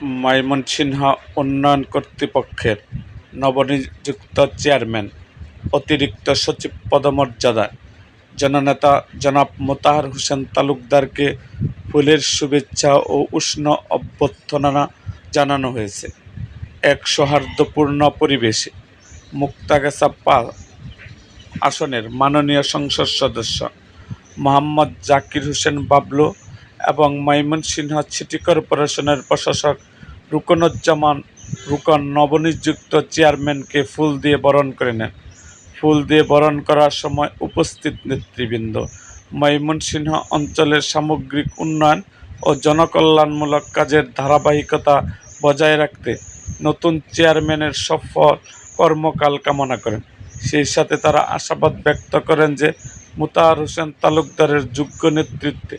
ময়মনসিংহ উন্নয়ন কর্তৃপক্ষের নবনিযুক্ত চেয়ারম্যান অতিরিক্ত সচিব পদমর্যাদায় জননেতা জনাব মোতাহার হোসেন তালুকদারকে ফুলের শুভেচ্ছা ও উষ্ণ অভ্যর্থনা জানানো হয়েছে। এক সৌহার্দ্যপূর্ণ পরিবেশে মুক্তাগাছা আসনের মাননীয় সংসদ সদস্য মোহাম্মদ জাকির হোসেন বাবলু এবং ময়মনসিংহ সিটি কর্পোরেশনের প্রশাসক রুকনুজ্জামান রুকন নবনিযুক্ত চেয়ারম্যানকে ফুল দিয়ে বরণ করে নেন। ফুল দিয়ে বরণ করার সময় উপস্থিত নেতৃবৃন্দ ময়মনসিংহ অঞ্চলের সামগ্রিক উন্নয়ন ও জনকল্যাণমূলক কাজের ধারাবাহিকতা বজায় রাখতে নতুন চেয়ারম্যানের সফল কর্মকাল কামনা করেন। সেই সাথে তারা আশাবাদ ব্যক্ত করেন যে মোতাহার হোসেন তালুকদারের যোগ্য নেতৃত্বে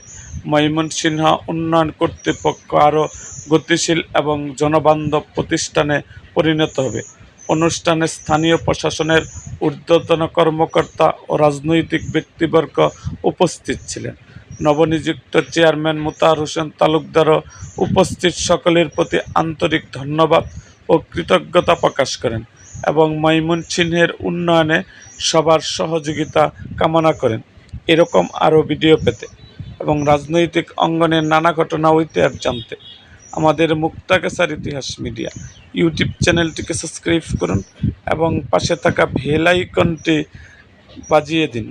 ময়মনসিংহ উন্নয়ন কর্তৃপক্ষ আরও গতিশীল এবং জনবান্ধব প্রতিষ্ঠানে পরিণত হবে। অনুষ্ঠানে স্থানীয় প্রশাসনের ঊর্ধ্বতন কর্মকর্তা ও রাজনৈতিক ব্যক্তিবর্গ উপস্থিত ছিলেন। নবনিযুক্ত চেয়ারম্যান মোতাহার হোসেন তালুকদারও উপস্থিত সকলের প্রতি আন্তরিক ধন্যবাদ ও কৃতজ্ঞতা প্রকাশ করেন এবং ময়মনসিংহের উন্নয়নে সবার সহযোগিতা কামনা করেন। এরকম আরও ভিডিও পেতে এবং রাজনৈতিক অঙ্গনের নানা ঘটনা ও ইতিহাস জানতে আমাদের মুক্তাগাছার ইতিহাস মিডিয়া ইউটিউব চ্যানেলটিকে সাবস্ক্রাইব করুন এবং পাশে থাকা বেল আইকনটি বাজিয়ে দিন।